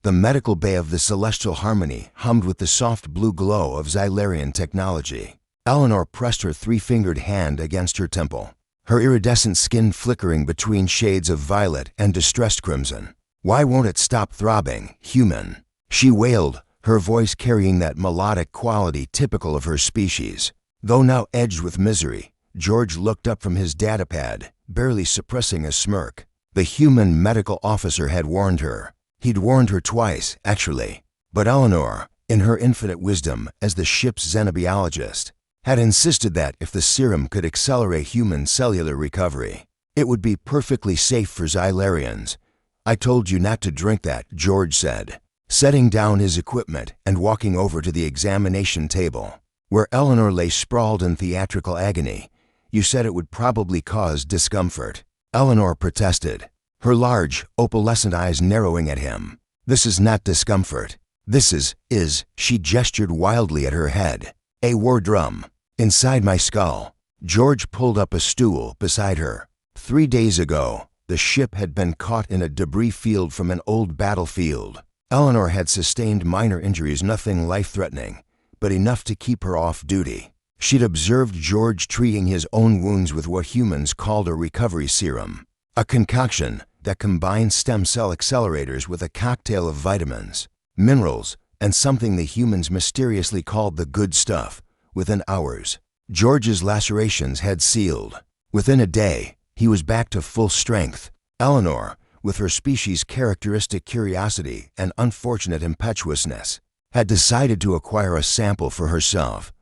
The medical bay of the celestial harmony hummed with the soft blue glow of Xylarian technology. Eleanor pressed her three-fingered hand against her temple, her iridescent skin flickering between shades of violet and distressed crimson. "Why won't it stop throbbing, human?" she wailed, her voice carrying that melodic quality typical of her species. Though now edged with misery, George looked up from his datapad, barely suppressing a smirk. The human medical officer had warned her. He'd warned her twice, actually. But Eleanor, in her infinite wisdom as the ship's xenobiologist, had insisted that if the serum could accelerate human cellular recovery, it would be perfectly safe for Xylarians. "I told you not to drink that," George said, setting down his equipment and walking over to the examination table, where Eleanor lay sprawled in theatrical agony. "You said it would probably cause discomfort." Eleanor protested, her large, opalescent eyes narrowing at him. "This is not discomfort. This is, she gestured wildly at her head, "a war drum. Inside my skull." George pulled up a stool beside her. 3 days ago, the ship had been caught in a debris field from an old battlefield. Eleanor had sustained minor injuries, nothing life-threatening, but enough to keep her off duty. She'd observed George treating his own wounds with what humans called a recovery serum, a concoction that combined stem cell accelerators with a cocktail of vitamins, minerals, and something the humans mysteriously called the good stuff. Within hours, George's lacerations had sealed. Within a day, he was back to full strength. Eleanor, with her species' characteristic curiosity and unfortunate impetuousness, had decided to acquire a sample for herself.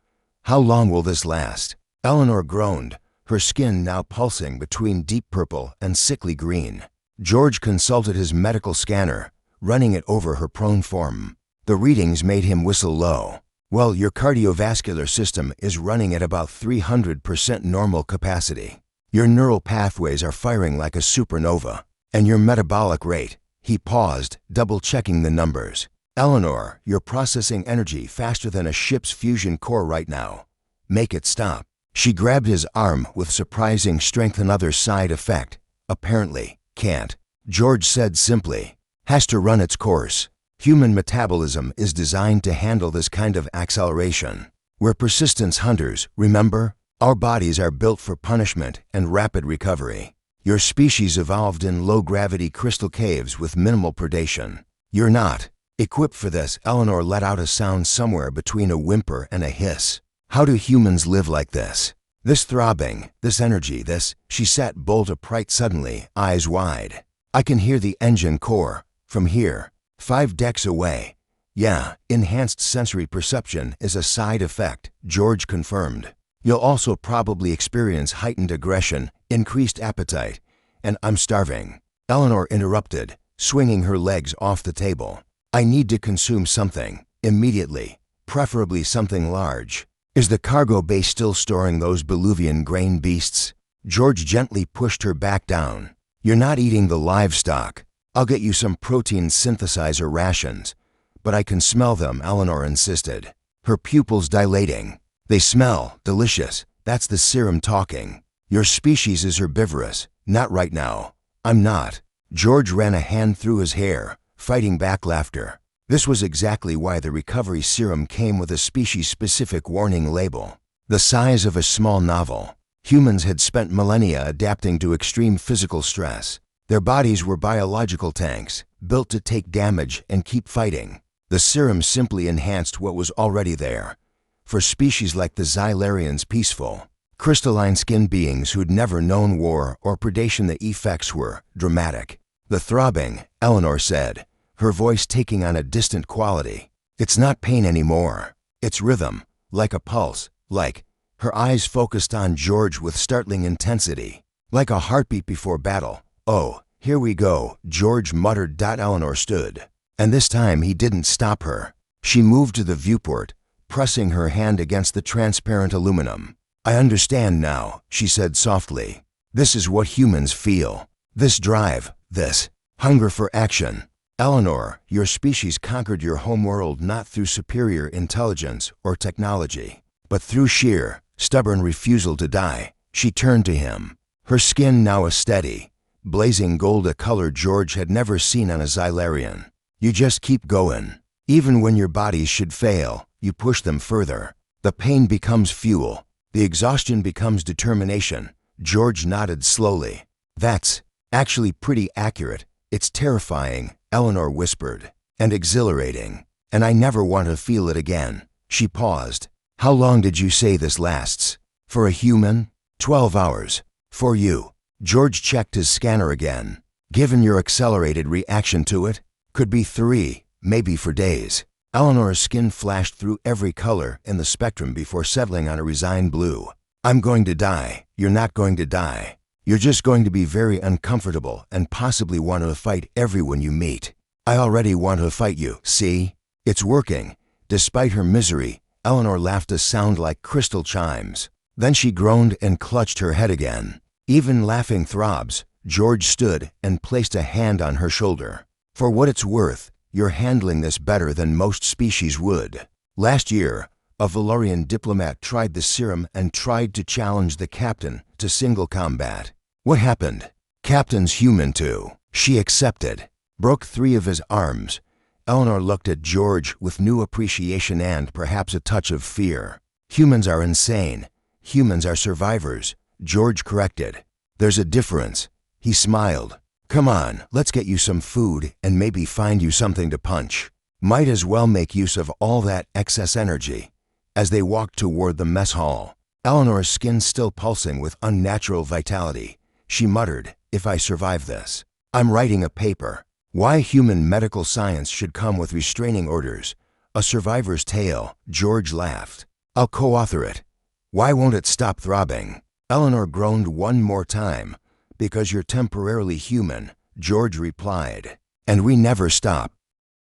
"How long will this last?" Eleanor groaned, her skin now pulsing between deep purple and sickly green. George consulted his medical scanner, running it over her prone form. The readings made him whistle low. "Well, your cardiovascular system is running at about 300% normal capacity. Your neural pathways are firing like a supernova. And your metabolic rate," he paused, double-checking the numbers. "Eleanor, you're processing energy faster than a ship's fusion core right now. Make it stop." She grabbed his arm with surprising strength. "Another side effect. Apparently, can't," George said simply. "Has to run its course. Human metabolism is designed to handle this kind of acceleration. We're persistence hunters, remember? Our bodies are built for punishment and rapid recovery. Your species evolved in low-gravity crystal caves with minimal predation. You're not equipped for this." Eleanor let out a sound somewhere between a whimper and a hiss. "How do humans live like this? This throbbing, this energy, this..." She sat bolt upright suddenly, eyes wide. "I can hear the engine core from here. 5 decks away." "Yeah, enhanced sensory perception is a side effect," George confirmed. "You'll also probably experience heightened aggression, increased appetite, and I'm starving." Eleanor interrupted, swinging her legs off the table. "I need to consume something, immediately, preferably something large. Is the cargo bay still storing those Beluvian grain beasts?" George gently pushed her back down. "You're not eating the livestock. I'll get you some protein synthesizer rations." "But I can smell them," Eleanor insisted, her pupils dilating. "They smell delicious. That's the serum talking. Your species is herbivorous. Not right now." "I'm not." George ran a hand through his hair, fighting back laughter. This was exactly why the recovery serum came with a species-specific warning label. The size of a small novel. Humans had spent millennia adapting to extreme physical stress. Their bodies were biological tanks, built to take damage and keep fighting. The serum simply enhanced what was already there. For species like the Xylarians, peaceful, crystalline-skinned beings who'd never known war or predation, the effects were dramatic. "The throbbing," Eleanor said, her voice taking on a distant quality. "It's not pain anymore. It's rhythm, like a pulse, like..." Her eyes focused on George with startling intensity. "Like a heartbeat before battle." "Oh, here we go," George muttered. Eleanor stood, and this time he didn't stop her. She moved to the viewport, pressing her hand against the transparent aluminum. "I understand now," she said softly. "This is what humans feel. This drive, this hunger for action. Eleanor, your species conquered your homeworld not through superior intelligence or technology, but through sheer, stubborn refusal to die." She turned to him, her skin now a steady, blazing gold, a color George had never seen on a Xylarian. You just keep going. Even when your bodies should fail, you push them further. The pain becomes fuel. The exhaustion becomes determination. George nodded slowly. That's actually pretty accurate. It's terrifying, Eleanor whispered, and exhilarating. And I never want to feel it again. She paused. How long did you say this lasts? For a human? 12 hours. For you. George checked his scanner again. Given your accelerated reaction to it, could be 3, maybe for days. Eleanor's skin flashed through every color in the spectrum before settling on a resigned blue. I'm going to die. You're not going to die. You're just going to be very uncomfortable and possibly want to fight everyone you meet. I already want to fight you, see? It's working. Despite her misery, Eleanor laughed a sound like crystal chimes. Then she groaned and clutched her head again. Even laughing throbs, George stood and placed a hand on her shoulder. For what it's worth, you're handling this better than most species would. Last year, a Valorian diplomat tried the Serum and tried to challenge the captain to single combat. What happened? Captain's human too. She accepted. Broke 3 of his arms. Eleanor looked at George with new appreciation and perhaps a touch of fear. Humans are insane. Humans are survivors, George corrected. There's a difference. He smiled. Come on, let's get you some food and maybe find you something to punch. Might as well make use of all that excess energy. As they walked toward the mess hall, Eleanor's skin still pulsing with unnatural vitality, she muttered, if I survive this, I'm writing a paper. Why human medical science should come with restraining orders. A survivor's tale, George laughed. I'll co-author it. Why won't it stop throbbing? Eleanor groaned one more time. Because you're temporarily human, George replied. And we never stop.